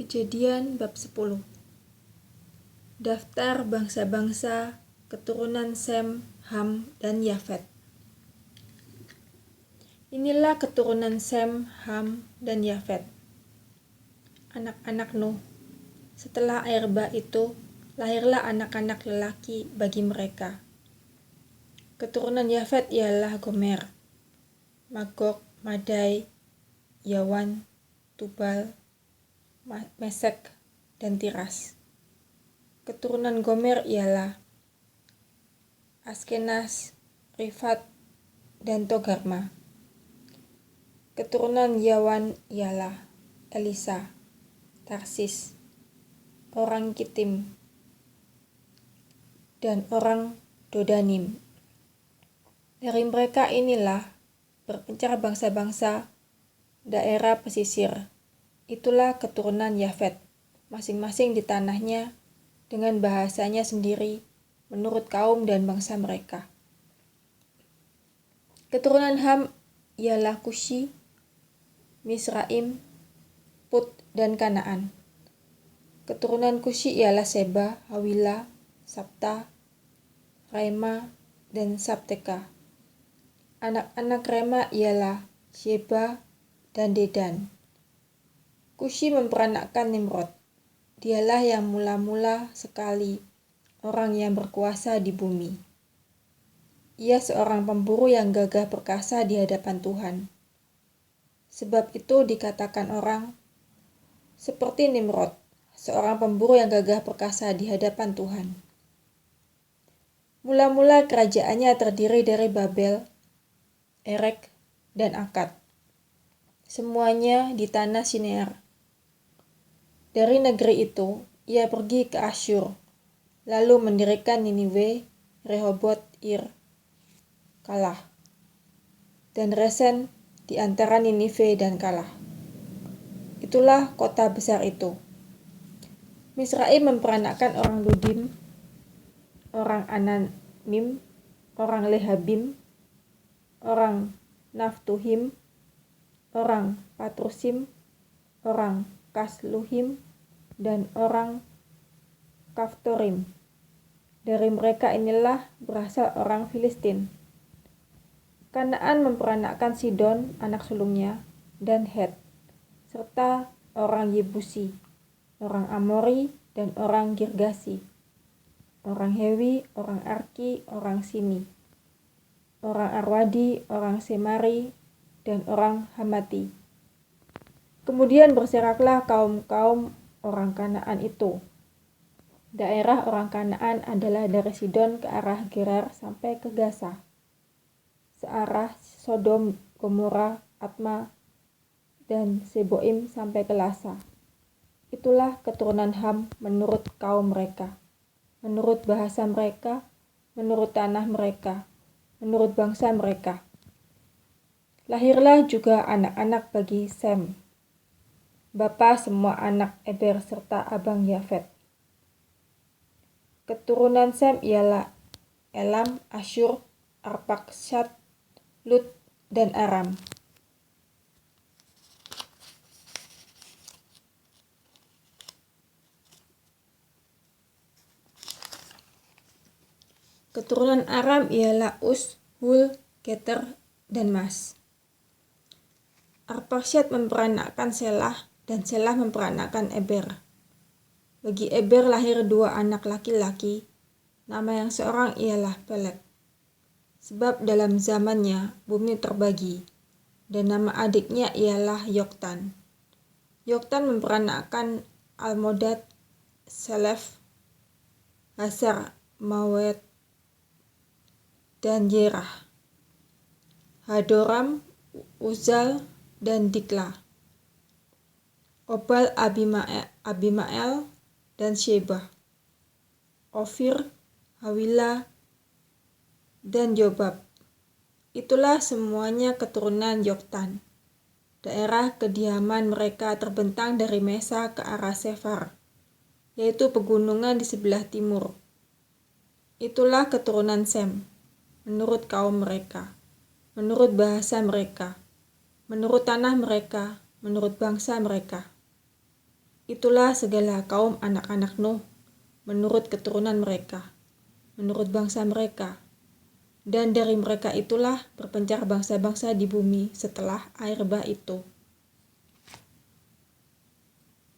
Kejadian bab 10. Daftar bangsa-bangsa keturunan Sem, Ham, dan Yafet. Inilah keturunan Sem, Ham, dan Yafet, anak-anak Nuh. Setelah air bah itu, lahirlah anak-anak lelaki bagi mereka. Keturunan Yafet ialah Gomer, Magog, Madai, Yawan, Tubal, Mesek, dan Tiras. Keturunan Gomer ialah Askenaz, Rifat, dan Togarma. Keturunan Yawan ialah Elisa, Tarsis, orang Kitim, dan orang Dodanim. Dari mereka inilah berpencar bangsa-bangsa daerah pesisir. Itulah keturunan Yafet, masing-masing di tanahnya dengan bahasanya sendiri menurut kaum dan bangsa mereka. Keturunan Ham ialah Kushi, Misraim, Put, dan Kanaan. Keturunan Kushi ialah Seba, Hawila, Sabta, Raima, dan Sabteka. Anak-anak Rema ialah Sheba dan Dedan. Kushi memperanakkan Nimrod. Dialah yang mula-mula sekali orang yang berkuasa di bumi. Ia seorang pemburu yang gagah perkasa di hadapan Tuhan. Sebab itu dikatakan orang, seperti Nimrod, seorang pemburu yang gagah perkasa di hadapan Tuhan. Mula-mula kerajaannya terdiri dari Babel, Erek, dan Akkad. Semuanya di tanah Shinear. Dari negeri itu, ia pergi ke Asyur, lalu mendirikan Niniwe, Rehoboth, Ir, Kalah, dan Resen di antara Ninive dan Kalah. Itulah kota besar itu. Misraim memperanakkan orang Ludim, orang Anamim, orang Lehabim, orang Naftuhim, orang Patrusim, orang Kasluhim, dan orang Kaftorim. Dari mereka inilah berasal orang Filistin. Kanaan memperanakkan Sidon, anak sulungnya, dan Het, serta orang Yebusi, orang Amori, dan orang Girgasi, orang Hewi, orang Arki, orang Sini, orang Arwadi, orang Semari, dan orang Hamati. Kemudian berseraklah kaum-kaum orang Kanaan itu. Daerah orang Kanaan adalah dari Sidon ke arah Gerar sampai ke Gaza, searah Sodom, Gomora, Atma, dan Seboim sampai ke Lasa. Itulah keturunan Ham menurut kaum mereka, menurut bahasa mereka, menurut tanah mereka, menurut bangsa mereka. Lahirlah juga anak-anak bagi Sem, bapa semua anak Eber serta abang Yafet. Keturunan Sem ialah Elam, Asyur, Arpakshad, Lut, dan Aram. Keturunan Aram ialah Us, Hul, Geter, dan Mas. Arpakshad memperanakkan Selah, dan Selah memperanakkan Eber. Bagi Eber lahir dua anak laki-laki, nama yang seorang ialah Peleg. Sebab dalam zamannya bumi terbagi, dan nama adiknya ialah Yoktan. Yoktan memperanakkan Almodad, Selef, Hasar, Mawet, dan Yerah, Hadoram, Uzal, dan Dikla, Obal, Abimael, dan Sheba, Ofir, Hawila, dan Jobab. Itulah semuanya keturunan Yoktan. Daerah kediaman mereka terbentang dari Mesa ke arah Sefar, yaitu pegunungan di sebelah timur. Itulah keturunan Sem, menurut kaum mereka, menurut bahasa mereka, menurut tanah mereka, menurut bangsa mereka. itulah segala kaum anak-anak Nuh menurut keturunan mereka, menurut bangsa mereka. Dan dari mereka itulah berpencar bangsa-bangsa di bumi setelah air bah itu.